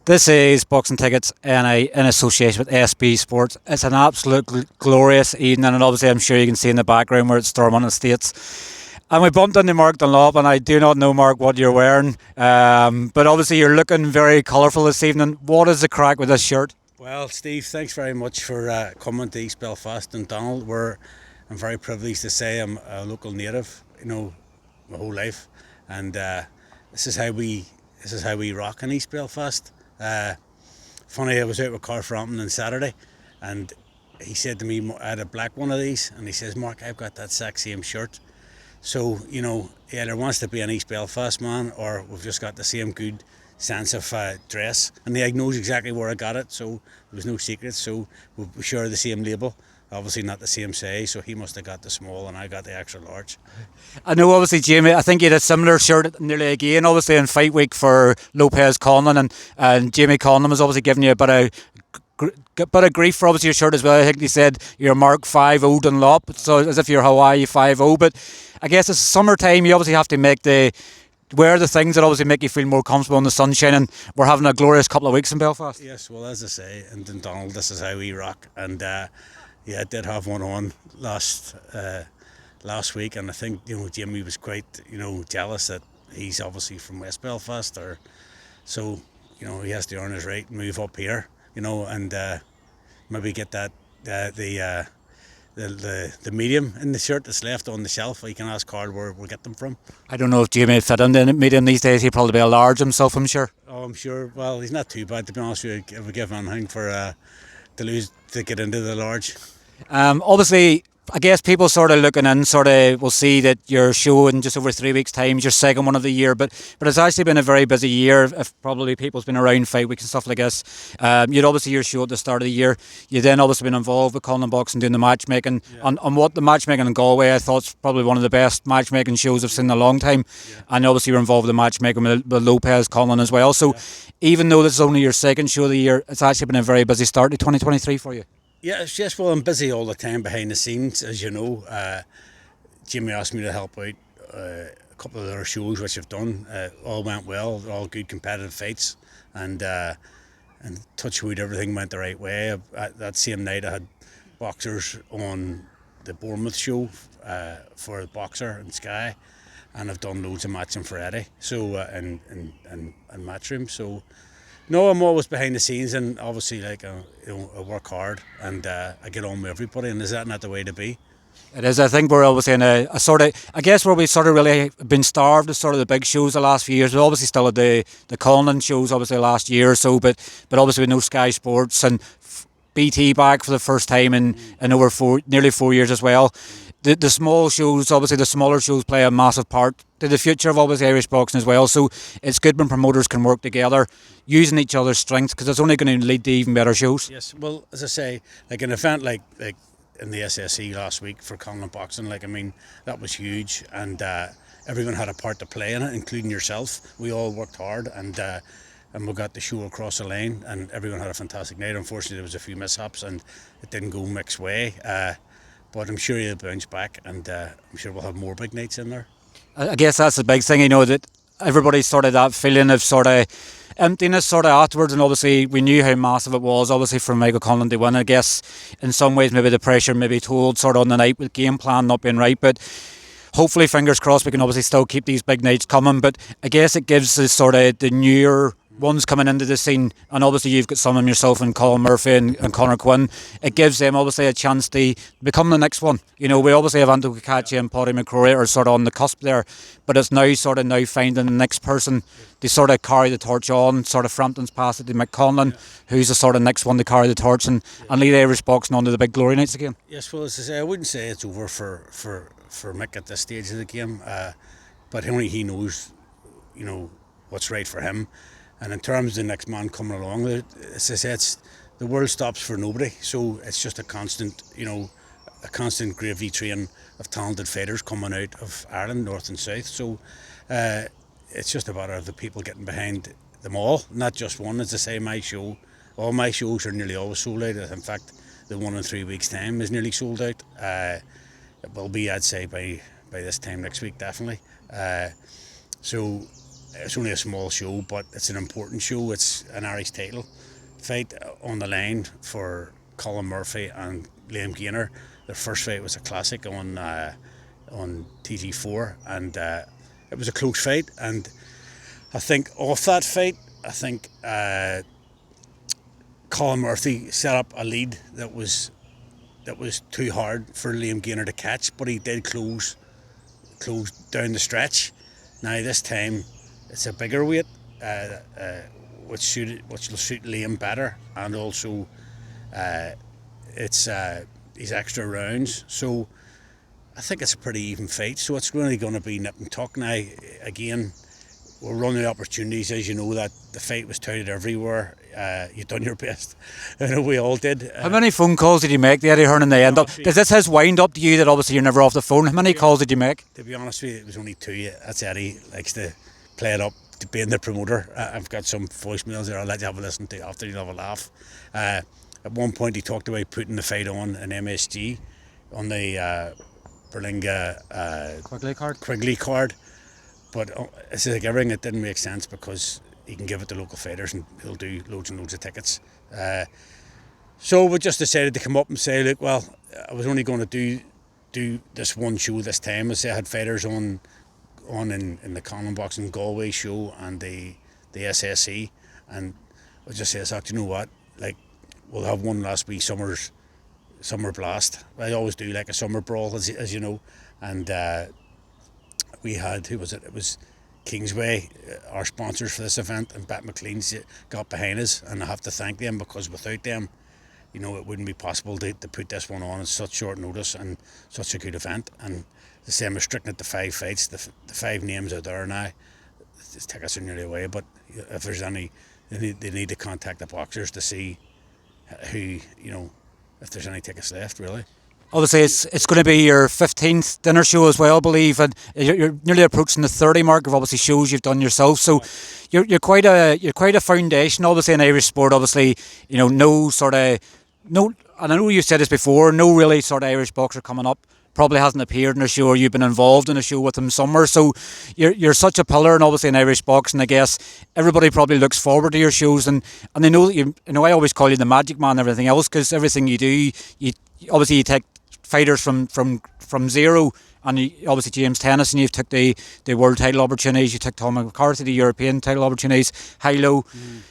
This is Boxing Tickets in association with SB Sports. It's an absolute glorious evening, and obviously I'm sure you can see in the background where it's Stormont Estates. And we bumped into Mark Dunlop, and I do not know, Mark, what you're wearing, but obviously you're looking very colourful this evening. What is the crack with this shirt? Well, Steve, thanks very much for coming to East Belfast and Donald. I'm very privileged to say I'm a local native, my whole life, and this is how we rock in East Belfast. Funny, I was out with Frampton on Saturday, and he said to me, I had a black one of these, and he says, Mark, I've got that exact same shirt. So, he either wants to be an East Belfast man, or we've just got the same good sense of dress. And he knows exactly where I got it, so there was no secret. So we share the same label, obviously not the same size, so he must have got the small and I got the extra large. I know, obviously, Jamie, I think you had a similar shirt nearly again, obviously in fight week for Lopez Conlan, and Jamie Conlan was obviously giving you a bit of grief for obviously your shirt as well. I think he said you're Mark 5-0 Dunlop, so as if you're Hawaii 5-0, but I guess it's summertime, you obviously have to wear the things that obviously make you feel more comfortable in the sunshine, and we're having a glorious couple of weeks in Belfast. Yes, well, as I say, in Donald, this is how we rock, and I did have one on last week, and I think Jamie was quite jealous that he's obviously from West Belfast, so he has to earn his right and move up here, and maybe get that the medium in the shirt that's left on the shelf. You can ask Carl where we'll get them from. I don't know if Jamie fit in the medium these days. He'd probably be a large himself, I'm sure. Oh, I'm sure. Well, he's not too bad, to be honest with you. If we give anything for to get into the large. Obviously, I guess people sort of looking in will see that your show in just over 3 weeks' time is your second one of the year, but it's actually been a very busy year. If probably people's been around fight weeks and stuff like this. You'd obviously your show at the start of the year. You then obviously been involved with Conlan Boxing doing the matchmaking. Yeah. On what the matchmaking in Galway, I thought, is probably one of the best matchmaking shows I've seen in a long time. Yeah. And obviously you're involved in the matchmaking with Lopez Conlan as well. So even though this is only your second show of the year, it's actually been a very busy start to 2023 for you. Yes, well, I'm busy all the time behind the scenes, as you know. Jimmy asked me to help out a couple of other shows which I've done. All went well, all good competitive fights, and touch wood, everything went the right way. That same night I had boxers on the Bournemouth show for the Boxer and Sky, and I've done loads of matching for Eddie, so and Matchroom, so. No, I'm always behind the scenes, and obviously, I work hard, and I get on with everybody. And is that not the way to be? It is. I think we're obviously in a sort of, I guess where we sort of really been starved is sort of the big shows the last few years. We obviously still had the Conlan shows obviously last year or so, but obviously with no Sky Sports and BT back for the first time in over nearly 4 years as well. The small shows, obviously the smaller shows play a massive part to the future of obviously Irish boxing as well. So it's good when promoters can work together, using each other's strengths, because it's only going to lead to even better shows. Yes, well, as I say, like an event like in the SSE last week for Conlan Boxing, that was huge, and everyone had a part to play in it, including yourself. We all worked hard, and we got the show across the line, and everyone had a fantastic night. Unfortunately, there was a few mishaps, and it didn't go Mick's way. But I'm sure he'll bounce back, and I'm sure we'll have more big nights in there. I guess that's the big thing, that everybody sort of that feeling of sort of emptiness sort of afterwards, and obviously we knew how massive it was, obviously, for Michael Conlan to win. I guess in some ways maybe the pressure maybe told sort of on the night with game plan not being right, but hopefully, fingers crossed, we can obviously still keep these big nights coming. But I guess it gives us sort of the newer ones coming into the scene, and obviously you've got some of them yourself and Colm Murphy and Conor Quinn. It gives them obviously a chance to become the next one. We obviously have Anto Kakachi and Paddy McCrory are sort of on the cusp there, but it's now finding the next person to sort of carry the torch on. Sort of Frampton's passed it to Mick Conlan, who's the sort of next one to carry the torch and lead Irish boxing on to the big glory nights again. Yes, well, as I say, I wouldn't say it's over for Mick at this stage of the game, but only he knows, what's right for him. And in terms of the next man coming along, as I said, the world stops for nobody. So it's just a constant gravy train of talented fighters coming out of Ireland, north and south. So it's just a matter of the people getting behind them all, not just one. As I say, all my shows are nearly always sold out. In fact, the one in 3 weeks' time is nearly sold out. It will be, I'd say, by this time next week, definitely. So it's only a small show, but it's an important show. It's an Irish title fight on the line for Colm Murphy and Liam Gaynor. Their first fight was a classic on TG4, and it was a close fight. And I think off that fight, I think Colm Murphy set up a lead that was too hard for Liam Gaynor to catch, but he did close down the stretch. Now this time it's a bigger weight, which will suit Liam better, and also it's his extra rounds. So I think it's a pretty even fight. So it's really going to be nip and tuck. Now again, we're running opportunities, as you know, that the fight was touted everywhere. You've done your best. I know we all did. How many phone calls did you make, the Eddie Hearn in the end? Does this has wind up to you that obviously you're never off the phone? How many calls did you make? To be honest with you, it was only 2. That's Eddie, likes to play it up to being the promoter. I've got some voicemails there I'll let you have a listen to after, you'll have a laugh. At one point he talked about putting the fight on an MSG on the Berlinga Quigley card. But it's like everything, it didn't make sense because he can give it to local fighters and he'll do loads and loads of tickets. So we just decided to come up and say, look, well, I was only going to do this one show this time. As I had fighters on in the Conlan Boxing Galway show and the SSE, and I just said, you know what, like, we'll have one last wee summer blast. I always do like a summer brawl, as you know, and we had, who was it? It was Kingsway, our sponsors for this event, and Bet McLean's got behind us, and I have to thank them, because without them, you know, it wouldn't be possible to put this one on at such short notice and such a good event. And the same restricting it to 5 fights. The 5 names are there now. The tickets are nearly away, but if there's any, they need to contact the boxers to see who, you know, if there's any tickets left, really. Obviously, it's going to be your 15th dinner show as well, I believe, and you're nearly approaching the 30 mark of obviously shows you've done yourself. So you're quite a foundation, obviously, in Irish sport. Obviously, you know, and I know you said this before, no really sort of Irish boxer coming up probably hasn't appeared in a show, or you've been involved in a show with him somewhere. So you're such a pillar, and obviously in Irish boxing, I guess everybody probably looks forward to your shows, and they know that you know, I always call you the magic man and everything else, because everything you do, you take fighters from zero, and obviously James Tennyson, you've took the world title opportunities, you took Tom McCarthy the European title opportunities, high-low,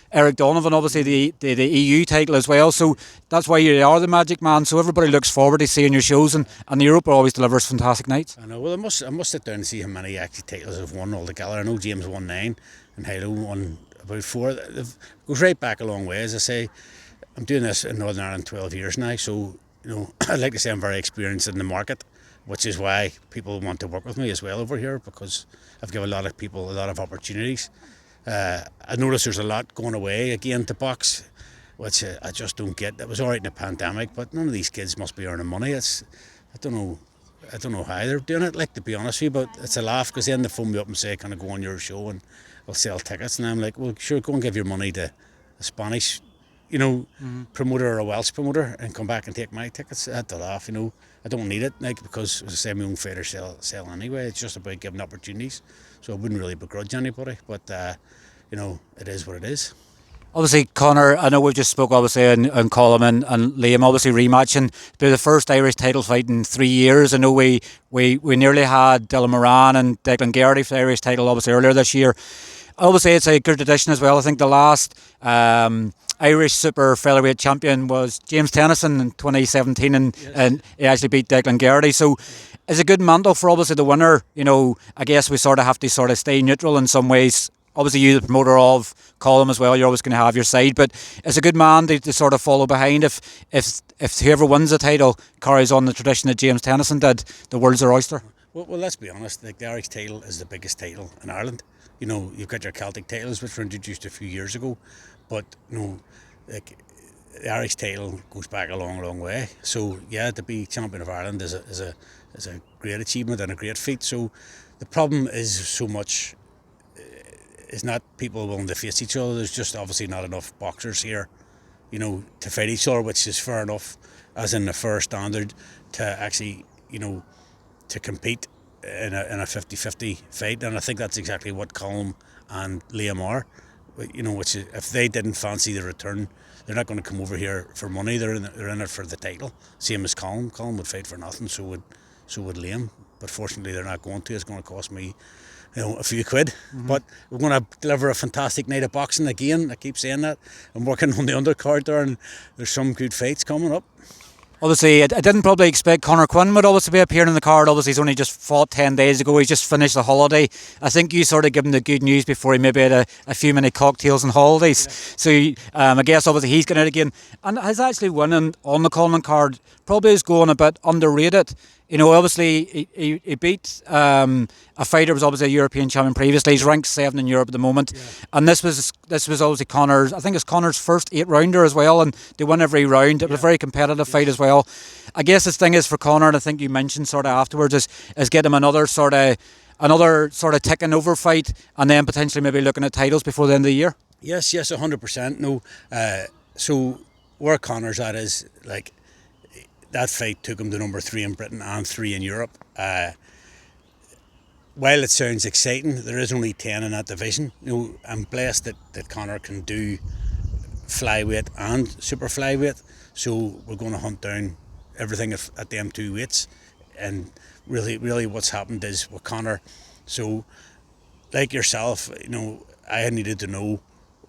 Eric Donovan obviously the EU title as well. So that's why you are the magic man. So everybody looks forward to seeing your shows, and the Europa always delivers fantastic nights. I know. Well, I must sit down and see how many actually titles I've won altogether. I know James won 9 and high-low won about 4. It goes right back a long way. As I say, I'm doing this in Northern Ireland 12 years now, so you know, I'd like to say I'm very experienced in the market, which is why people want to work with me as well over here, because I've given a lot of people a lot of opportunities. I notice there's a lot going away again to box, which I just don't get. It was all right in the pandemic, but none of these kids must be earning money. I don't know how they're doing it, like, to be honest with you, but it's a laugh, because then they phone me up and say, can I go on your show and I'll sell tickets? And I'm like, well, sure, go and give your money to a Spanish, you know, promoter or a Welsh promoter, and come back and take my tickets. I had to laugh, you know. I don't need it, like, because, as I say, my own fighters sell anyway. It's just about giving opportunities. So I wouldn't really begrudge anybody, but you know, it is what it is. Obviously, Conor, I know we've just spoke obviously on Colm and Liam obviously rematching. It'll be the first Irish title fight in 3 years. I know we nearly had Dylan Moran and Declan Geraghty for the Irish title obviously earlier this year. Obviously, it's a good tradition as well. I think the last Irish super featherweight champion was James Tennyson in 2017, and he actually beat Declan Geraghty. So it's a good mantle for obviously the winner. You know, I guess we sort of have to sort of stay neutral in some ways. Obviously, you, the promoter of Colm as well, you're always going to have your side, but it's a good man to sort of follow behind. If whoever wins the title carries on the tradition that James Tennyson did, the world's their oyster. Well, let's be honest. Like, the Irish title is the biggest title in Ireland. You know, you've got your Celtic titles, which were introduced a few years ago, but you know, like, the Irish title goes back a long, long way. So yeah, to be champion of Ireland is a great achievement and a great feat. So the problem is so much is not people willing to face each other. There's just obviously not enough boxers here, you know, to fight each other, which is fair enough, as in the fair standard, to actually, you know, to compete in a 50-50 fight, and I think that's exactly what Colm and Liam are. You know, which is, if they didn't fancy the return, they're not going to come over here for money. They're in it for the title. Same as Colm. Colm would fight for nothing. So would Liam. But fortunately, they're not going to. It's going to cost me, a few quid. But we're going to deliver a fantastic night of boxing again. I keep saying that. I'm working on the undercard there, and there's some good fights coming up. Obviously, I didn't probably expect Conor Quinn would obviously be appearing in the card. Obviously, he's only just fought 10 days ago. He's just finished the holiday. I think you sort of gave him the good news before he maybe had a few many cocktails and holidays. Yeah. So I guess obviously he's getting it again. And his actually winning on the Conlan card probably is going a bit underrated. You know, obviously he beat a fighter who was obviously a European champion previously. He's ranked 7 in Europe at the moment, and this was obviously Conor's. I think it's Conor's first 8-rounder as well, and they won every round. It was a very competitive fight as well. I guess this thing is for Conor, and I think you mentioned sort of afterwards is get him another sort of ticking over fight, and then potentially maybe looking at titles before the end of the year. Yes, 100%. No, so where Conor's at is like. That fight took him to number 3 in Britain and 3 in Europe. While it sounds exciting, there is only 10 in that division. You know, I'm blessed that Conor can do flyweight and super flyweight. So we're going to hunt down everything at them 2 weights. And really what's happened is with Conor, so like yourself, I needed to know,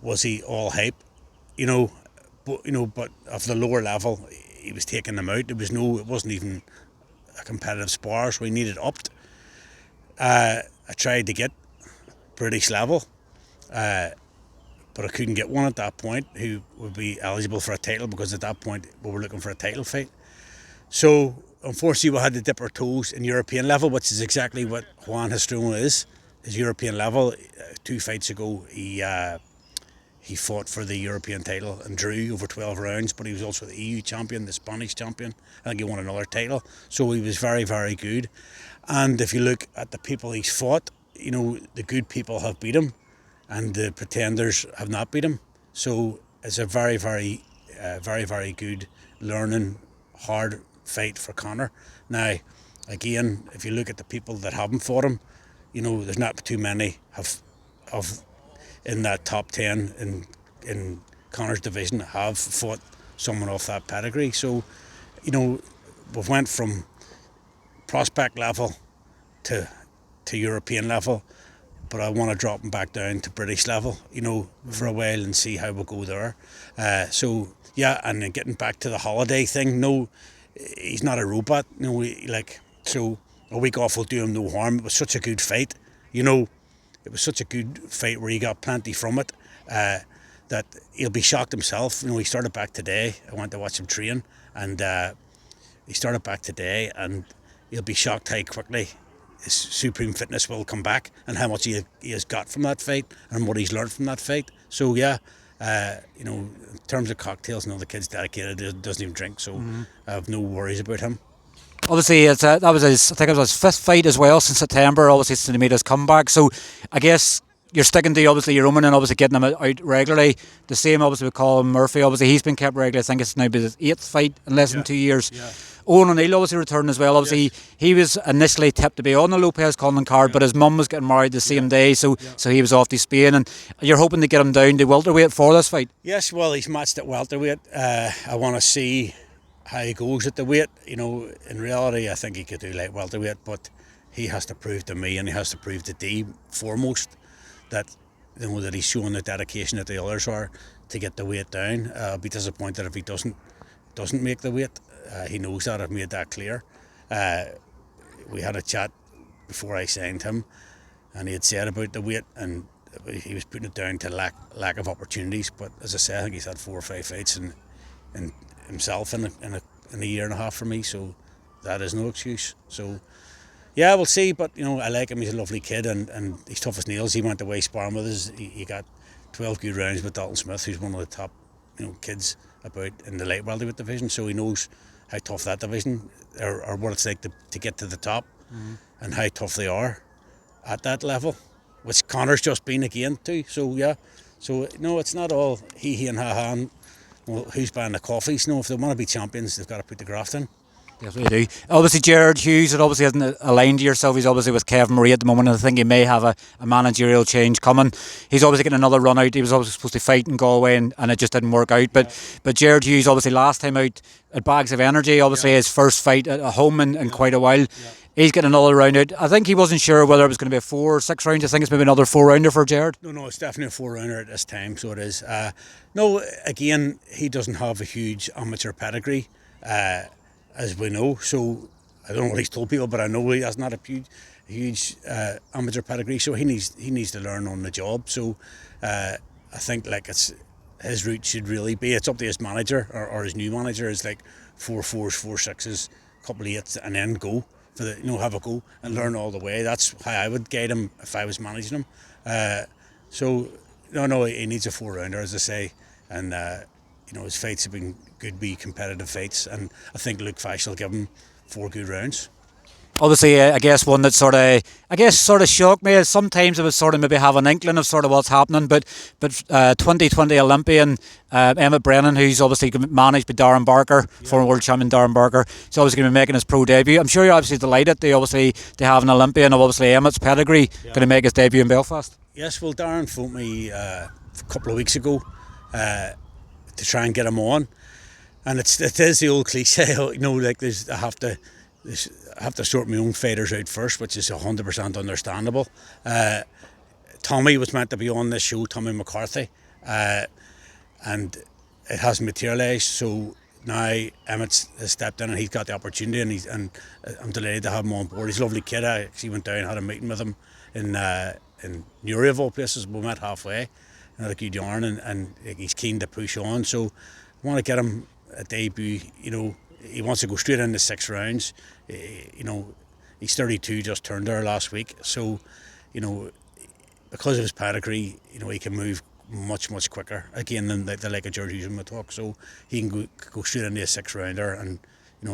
was he all hype? But of the lower level, he was taking them out. It wasn't even a competitive spar, so he needed upped. I tried to get British level, but I couldn't get one at that point who would be eligible for a title, because at that point we were looking for a title fight. So unfortunately we had to dip our toes in European level, which is exactly what Juan Hestrona is European level. 2 fights ago he fought for the European title and drew over 12 rounds, but he was also the EU champion, the Spanish champion. I think he won another title. So he was very, very good. And if you look at the people he's fought, the good people have beat him and the pretenders have not beat him. So it's a very, very, very good learning, hard fight for Conor. Now, again, if you look at the people that haven't fought him, there's not too many have in that top 10 in Conor's division have fought someone off that pedigree. So, we've went from prospect level to European level, but I want to drop him back down to British level, for a while and see how we go there. And then getting back to the holiday thing, no, he's not a robot. So a week off will do him no harm. It was such a good fight, It was such a good fight where he got plenty from it, that he'll be shocked himself. He started back today. I went to watch him train, and he started back today, and he'll be shocked how quickly his supreme fitness will come back and how much he has got from that fight and what he's learned from that fight. So in terms of cocktails, the kid's dedicated, doesn't even drink, so I have no worries about him. Obviously, I think it was his 5th fight as well since September, obviously since he made his comeback. So I guess you're sticking to obviously your own and obviously getting him out regularly. The same obviously with Colm Murphy. Obviously he's been kept regularly. I think it's now been his 8th fight in less than 2 years. Yeah. Owen O'Neill obviously returned as well. Obviously he was initially tipped to be on the Lopez Conlan card, but his mum was getting married the same day, so he was off to Spain, and you're hoping to get him down to welterweight for this fight. Yes, well, he's matched at welterweight. I want to see how he goes at the weight. In reality I think he could do light welterweight, but he has to prove to me, and he has to prove to Dee foremost, that that he's showing the dedication that the others are to get the weight down. I'll be disappointed if he doesn't make the weight. He knows that. I've made that clear. We had a chat before I signed him, and he had said about the weight, and he was putting it down to lack of opportunities. But as I say, I think he's had 4 or 5 fights in himself in a year and a half for me, so that is no excuse. So yeah, we'll see, but I like him. He's a lovely kid, and he's tough as nails. He went away sparring with us. He got 12 good rounds with Dalton Smith, who's one of the top kids about in the light welterweight division, so he knows how tough that division or what it's like to get to the top, and how tough they are at that level, which Conor's just been again too. So yeah, so no, it's not all he and ha-ha and who's buying the coffees. No, if they want to be champions, they've got to put the graft in. Yes, we do. Obviously, Gerard Hughes, it obviously hasn't aligned to yourself. He's obviously with Kevin Marie at the moment, and I think he may have a managerial change coming. He's obviously getting another run out. He was obviously supposed to fight in Galway, and it just didn't work out. But Gerard Hughes, obviously, last time out at Bags of Energy, obviously his first fight at home in quite a while. He's getting another round out. I think he wasn't sure whether it was going to be a 4 or 6 rounds. I think it's maybe another 4-rounder for Gerard. No, it's definitely a 4-rounder at this time, so it is. No, again, he doesn't have a huge amateur pedigree, as we know. So I don't know what he's told people, but I know he has not a huge amateur pedigree. So he needs to learn on the job. So I think like it's his route should really be. It's up to his manager or his new manager. Is like 4 4s, 4 6s, couple of 8s, and then go. For the, have a go and learn all the way. That's how I would guide him if I was managing him. So no, he needs a 4-rounder, as I say, and his fights have been good, be competitive fights, and I think Luke Fash will give him 4 good rounds. Obviously, I guess one that sort of shocked me is sometimes I was sort of maybe have an inkling of sort of what's happening, but 2020 Olympian Emmett Brennan, who's obviously managed by Darren Barker, former world champion Darren Barker, he's obviously going to be making his pro debut. I'm sure you're obviously delighted they have an Olympian of obviously Emmett's pedigree going to make his debut in Belfast. Yes, well, Darren phoned me a couple of weeks ago to try and get him on, and it is the old cliche, like I have to sort my own fighters out first, which is 100% understandable. Tommy was meant to be on this show, Tommy McCarthy, and it hasn't materialised. So now Emmett has stepped in and he's got the opportunity, and I'm delighted to have him on board. He's a lovely kid. I actually went down and had a meeting with him in Europa of all places. We met halfway and had a good yarn, and he's keen to push on. So I want to get him a debut. He wants to go straight into 6 rounds. He's 32, just turned there last week. So, because of his pedigree, he can move much quicker again than the like of George Hughes and talk. So he can go straight into a 6-rounder, and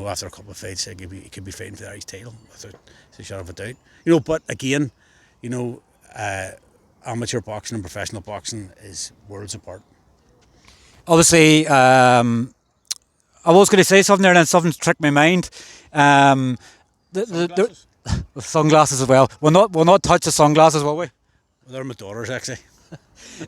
after a couple of fights, he could be fighting for his title without a shadow of a doubt. But again, amateur boxing and professional boxing is worlds apart. Obviously, I was going to say something there, and then something tricked my mind. The sunglasses as well. We'll not touch the sunglasses, will we? Well, they're my daughters, actually.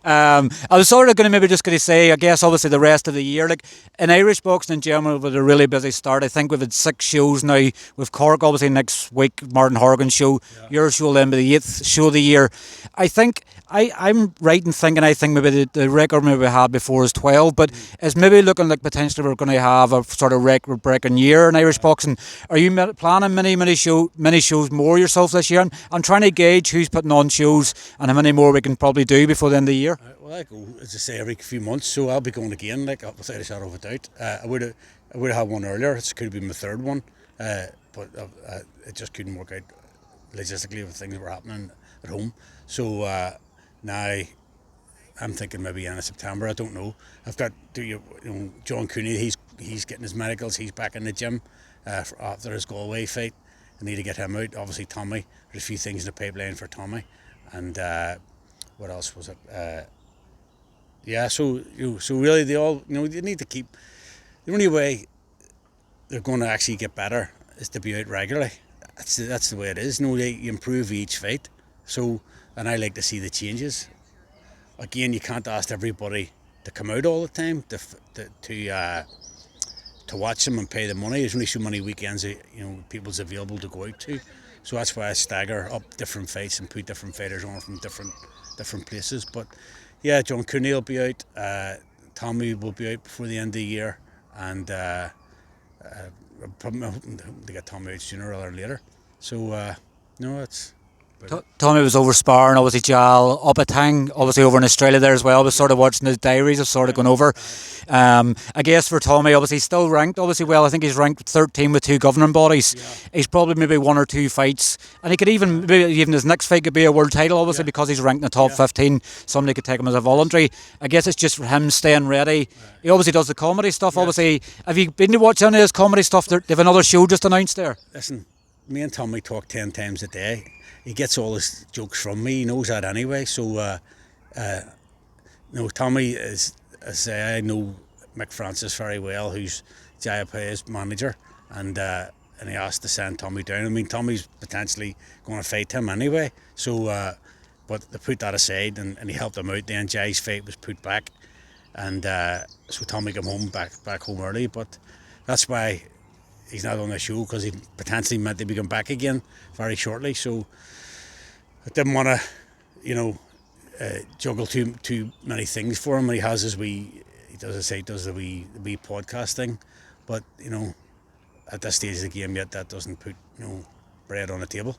I was sort of going to say, I guess obviously the rest of the year, like in Irish boxing in general, with a really busy start. I think we've had 6 shows now. With Cork obviously next week, Martin Horgan's show. Your show will then be the 8th show of the year. I think I'm right in thinking I think maybe the record maybe we had before is 12, but it's maybe looking like potentially we're going to have a sort of record breaking year in Irish boxing. Are you planning many shows more yourself this year? I'm trying to gauge who's putting on shows and how many more we can probably do before the end of the year. Well, I go, as I say, every few months, so I'll be going again, like without a shadow of a doubt. I would have had one earlier. It could have been my 3rd one, but it just couldn't work out logistically with things that were happening at home. So now I'm thinking maybe end of September. I don't know. I've got John Cooney. He's getting his medicals. He's back in the gym after his Galway fight. I need to get him out. Obviously, Tommy. There's a few things in the pipeline for Tommy, and what else was it? So really they all you need to keep. The only way they're going to actually get better is to be out regularly. That's the way it is. You improve each fight. So, and I like to see the changes. Again, you can't ask everybody to come out all the time to watch them and pay the money. There's only so many weekends people's available to go out to. So that's why I stagger up different fights and put different fighters on from different places. But yeah, John Cooney will be out. Tommy will be out before the end of the year, and I'm hoping to get Tommy out sooner rather than later. So it's. Tommy was over sparring, obviously Jal Opatang, obviously over in Australia there as well. I was sort of watching his diaries, I've sort of gone over. I guess for Tommy, obviously still ranked, obviously well. I think he's ranked 13 with 2 governing bodies. Yeah. He's probably maybe 1 or 2 fights, and he could even his next fight could be a world title, obviously, because he's ranked in the top 15. Somebody could take him as a voluntary. I guess it's just for him staying ready. Right. He obviously does the comedy stuff. Obviously, have you been to watch any of his comedy stuff? They have another show just announced there. Listen, me and Tommy talk 10 times a day. He gets all his jokes from me. He knows that anyway. So, Tommy is. I know Mick Francis very well, who's Jaya Pay's manager, and he asked to send Tommy down. I mean, Tommy's potentially going to fight him anyway, so but they put that aside, and he helped him out. Then Jai's fight was put back, and so Tommy came home back home early. But that's why he's not on the show, because he potentially meant to be coming back again very shortly. So I didn't want to, juggle too many things for him. He has his wee, he does the wee podcast thing, but at this stage of the game yet, that doesn't put bread on the table.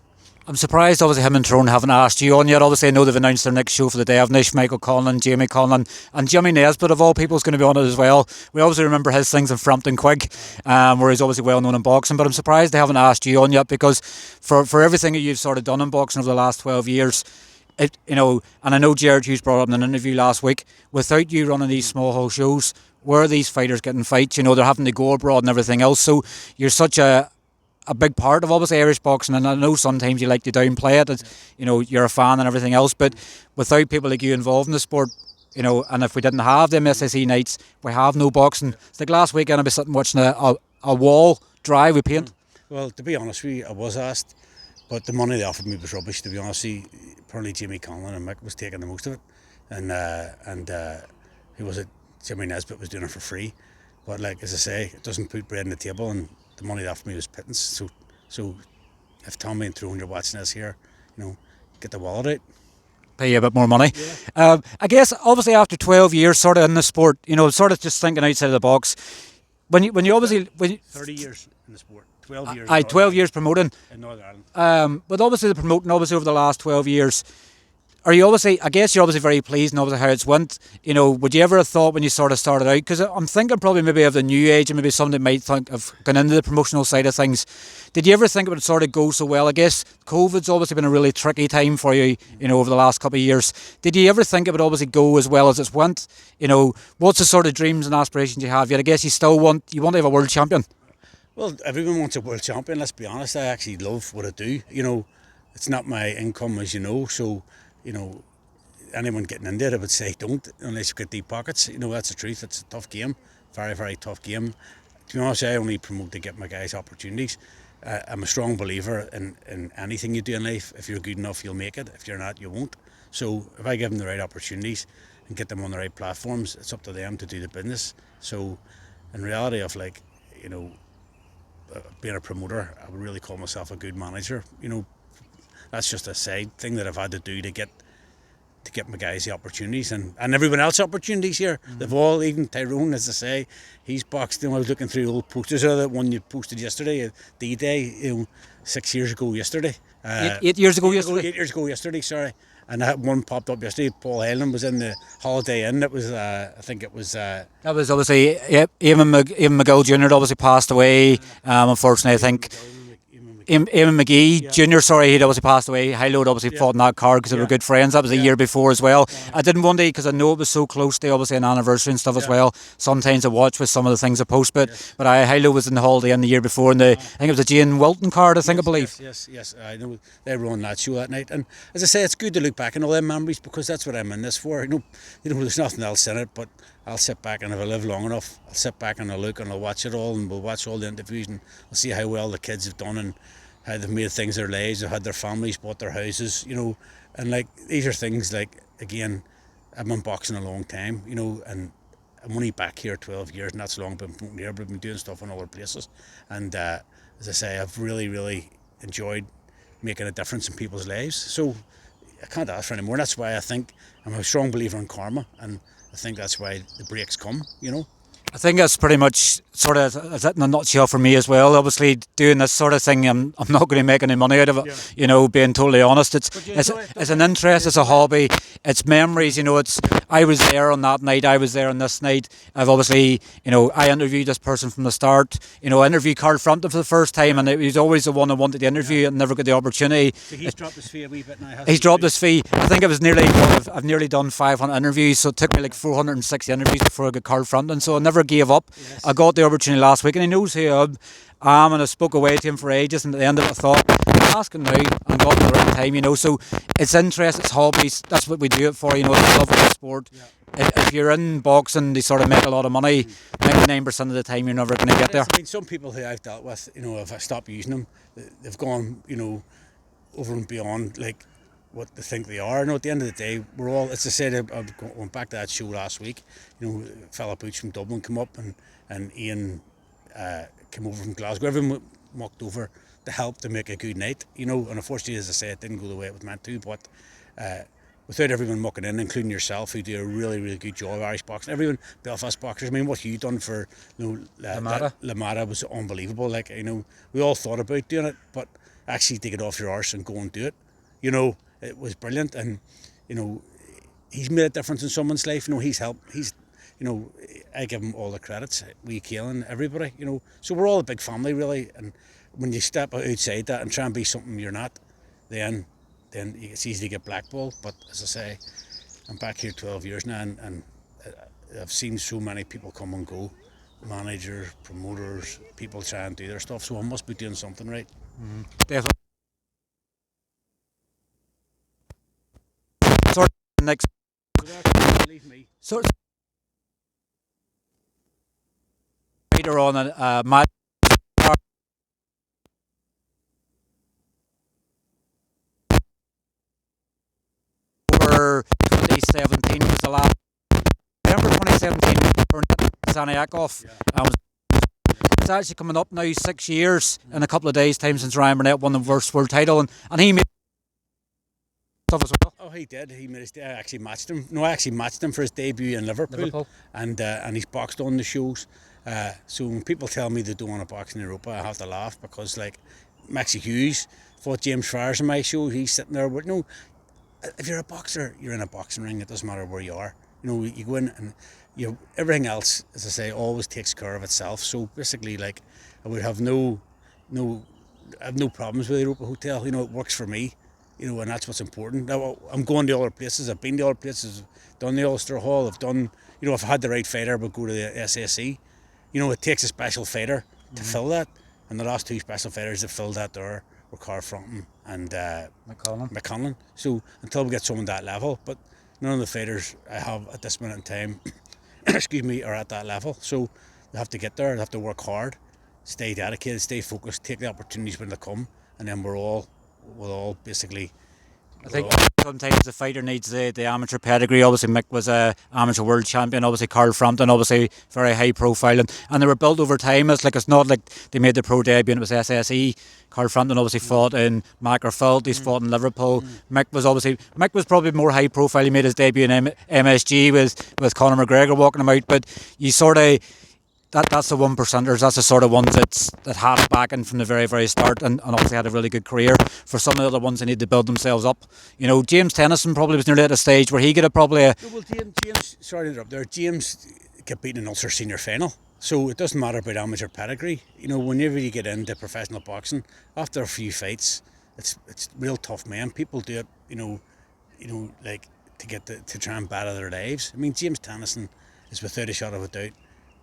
I'm surprised, obviously, him and Tyrone haven't asked you on yet. Obviously, I know they've announced their next show for the day of Nish, Michael Conlan, Jamie Conlan, and Jimmy Nesbitt, of all people, is going to be on it as well. We obviously remember his things in Frampton Quig, where he's obviously well known in boxing, but I'm surprised they haven't asked you on yet, because for everything that you've sort of done in boxing over the last 12 years, and I know Gerard Hughes brought up in an interview last week, without you running these small hall shows, where are these fighters getting fights? They're having to go abroad and everything else. So you're such a big part of obviously Irish boxing, and I know sometimes you like to downplay it, you're a fan and everything else, but without people like you involved in the sport, and if we didn't have them SSE nights, we have no boxing. It's like last weekend I'd be sitting watching a wall dry with paint. Well, to be honest with you, I was asked, but the money they offered me was rubbish, to be honest with you. Apparently Jamie Conlan and Mick was taking the most of it, and who was it? Jimmy Nesbitt was doing it for free. But like, as I say, it doesn't put bread on the table, and the money they offered me was pittance. So if Tommy and Tyrone are watching this here, get the wallet out. Pay you a bit more money. Yeah. I guess obviously after 12 years sort of in the sport, sort of just thinking outside of the box, when you obviously 30 years in the sport, 12 years. 12 years promoting in Northern Ireland. But obviously the promoting over the last 12 years. Are you obviously? I guess you're obviously very pleased and obviously how it's went. Would you ever have thought when you sort of started out? Because I'm thinking probably maybe of the new age and maybe somebody might think of going into the promotional side of things. Did you ever think it would sort of go so well? I guess COVID's obviously been a really tricky time for you, over the last couple of years. Did you ever think it would obviously go as well as it's went? What's the sort of dreams and aspirations you have? Yet I guess you want to have a world champion. Well, everyone wants a world champion. Let's be honest. I actually love what I do. It's not my income, as you know. So. Anyone getting in there, I would say don't, unless you've got deep pockets. That's the truth. It's a tough game, very, very tough game. To be honest, I only promote to get my guys opportunities. I'm a strong believer in anything you do in life. If you're good enough, you'll make it. If you're not, you won't. So if I give them the right opportunities and get them on the right platforms, it's up to them to do the business. So in reality of being a promoter, I would really call myself a good manager. That's just a side thing that I've had to do to get my guys the opportunities and everyone else opportunities here. Mm-hmm. They've all, even Tyrone, as I say, he's boxed. I was looking through old posters of that one you posted yesterday, D-Day, 6 years ago yesterday. 8 years ago yesterday? 8 years ago yesterday, sorry. And that one popped up yesterday. Paul Hyland was in the Holiday Inn. It was, I think it was... that was obviously, Eamon McGill Jr. obviously passed away. Unfortunately, I think... Eamon McGee Jr. Sorry, he'd obviously passed away. Hilo had obviously fought in that card because they were good friends. That was a year before as well. I didn't one day, because I know it was so close to obviously an anniversary and stuff as well. Sometimes I watch with some of the things I post, but Hilo was in the Holiday in the year before, and I think it was a Jane Wilton card, I believe. Yes. I know they were on that show that night, and as I say, it's good to look back on all them memories, because that's what I'm in this for. There's nothing else in it, but I'll sit back, and if I live long enough, I'll sit back and I'll look and I'll watch it all, and we'll watch all the interviews, and I'll see how well the kids have done and how they've made things their lives, they've had their families, bought their houses, and like, these are things like, again, I've been boxing a long time, and I'm only back here 12 years, and that's long been promoting here, but I've been doing stuff in other places, and as I say, I've really, really enjoyed making a difference in people's lives, so I can't ask for any more. That's why I think I'm a strong believer in karma, and I think that's why the breaks come, I think that's pretty much sort of it in a nutshell for me as well. Obviously, doing this sort of thing, I'm not going to make any money out of it. Being totally honest, it's an interest, it's a hobby, it's memories. I was there on that night, I was there on this night. I've obviously, I interviewed this person from the start. I interviewed Carl Frampton for the first time, and he was always the one I wanted to interview and never got the opportunity. So he's dropped his fee a wee bit now. He's dropped his fee. I think it was I've nearly done 500 interviews, so it took me like 460 interviews before I got Carl Frampton. So I never gave up. Yes. I got the opportunity last week, and he knows who I am, and I spoke away to him for ages, and at the end of it I thought, I'm asking now and got the right time, so it's interest, it's hobbies, that's what we do it for, it's love of the sport. if you're in boxing, they sort of make a lot of money. 99% of the time, you're never going to get there. I mean, some people who I've dealt with, if I stop using them, they've gone, over and beyond like what they think they are. At the end of the day, we're all, as I said, I went back to that show last week. Fella Boots from Dublin come up, and Ian came over from Glasgow. Everyone mucked over to help to make a good night, and unfortunately, as I say, it didn't go the way it was meant to, but without everyone mucking in, including yourself, who do a really, really good job of Irish boxing, everyone, Belfast boxers, I mean, what you done for Lamada was unbelievable. Like, we all thought about doing it, but actually take it off your arse and go and do it, it was brilliant. And he's made a difference in someone's life. He's helped, I give him all the credits, we Keelan, everybody, so we're all a big family really. And when you step outside that and try and be something you're not, then it's easy to get blackballed. But as I say, I'm back here 12 years now, and I've seen so many people come and go, managers, promoters, people try and do their stuff, so I must be doing something right. Definitely. Sort of next. Leave me. Sort of later on a match. Over 2017 was the last. November 2017, Burnett Zaniakov. It's actually coming up now 6 years in a couple of days' time since Ryan Burnett won the first world title, and he made stuff as well. Oh, he did. He made his. I actually matched him. No, I actually matched him for his debut in Liverpool. And he's boxed on the shows. So when people tell me they don't want to box in Europa, I have to laugh, because like Maxie Hughes fought James Friars in my show. He's sitting there with if you're a boxer, you're in a boxing ring. It doesn't matter where you are. You go in and everything else, as I say, always takes care of itself. So basically, like, I would have I have no problems with the Europa Hotel. It works for me. And that's what's important. Now, I'm going to other places. I've been to other places. I've done the Ulster Hall. I've done, if I had the right fighter, I would go to the SSE. It takes a special fighter to fill that. And the last two special fighters that filled that there were Frampton and Conlan. So until we get someone that level, but none of the fighters I have at this minute in time, are at that level. So they have to get there. They have to work hard, stay dedicated, stay focused, take the opportunities when they come, and then we'll all basically. I think sometimes the fighter needs the amateur pedigree. Obviously, Mick was a amateur world champion. Obviously, Carl Frampton, obviously very high profile, and they were built over time. It's not like they made the pro debut and it was SSE. Carl Frampton obviously fought in Macclesfield. He's fought in Liverpool. Mick was probably more high profile. He made his debut in MSG with Conor McGregor walking him out. But you sort of. That's the 1%ers. That's the sort of ones that had it back in from the very, very start, and obviously had a really good career. For some of the other ones, they need to build themselves up. James Tennyson probably was nearly at a stage where he could have probably. Well, James, sorry to interrupt there. James got beaten in Ulster Senior Final, so it doesn't matter about amateur pedigree. Whenever you get into professional boxing, after a few fights, it's real tough, man. People do it, like to try and better their lives. I mean, James Tennyson is without a shadow of a doubt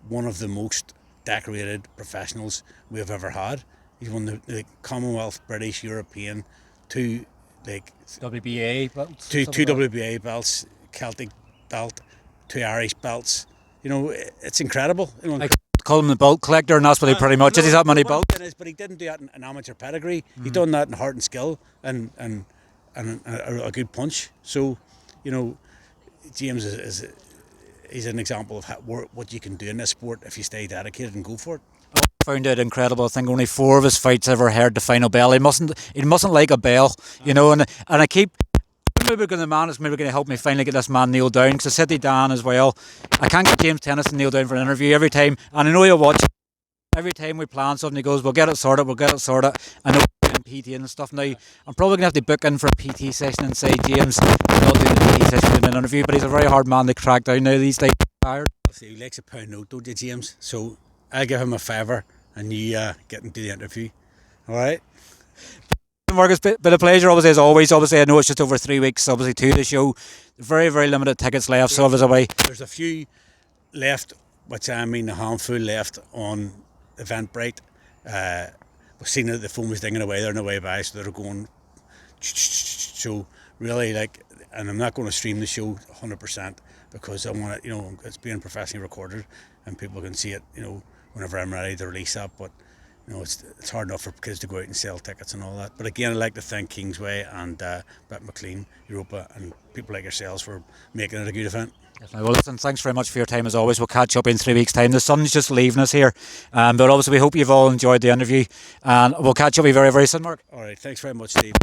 one of the most decorated professionals we have ever had. He's won the Commonwealth, British, European, two WBA belts, two WBA belts, Celtic belt, two Irish belts. It's incredible. I call him the belt collector, and that's what he pretty much is. He's that many belts. But he didn't do that in amateur pedigree. He done that in heart and skill and a good punch. So, James is he's an example of what you can do in this sport if you stay dedicated and go for it. I found it incredible. I think only 4 of his fights ever heard the final bell. He mustn't like a bell, and I keep. Maybe the man is maybe going to help me finally get this man nailed down, because I said to Dan as well, I can't get James Tennyson nailed down for an interview every time, and I know you'll watch. Every time we plan something, he goes, we'll get it sorted. I know PT and stuff now. I'm probably going to have to book in for a PT session and say, James, I'll do the PT session in an interview, but he's a very hard man to track down now these days. Tired. See, he likes a pound note, don't you, James? So I'll give him a favour and you get him to the interview. All right? Marcus, been a pleasure obviously as always. Obviously I know it's just over 3 weeks obviously to the show. Very, very limited tickets left, so obviously there's a few left, which I mean a handful left on Eventbrite. We've seen that the phone was dinging away there on the way by, so they're going. So really, like, and I'm not going to stream the show 100% because I want it, it's being professionally recorded and people can see it, whenever I'm ready to release that. But it's hard enough for kids to go out and sell tickets and all that. But again, I'd like to thank Kingsway and Bet McLean, Europa, and people like yourselves for making it a good event. Well, listen, thanks very much for your time as always. We'll catch up in 3 weeks' time. The sun's just leaving us here, but obviously we hope you've all enjoyed the interview, and we'll catch up with you very, very soon, Mark. All right, thanks very much, Steve.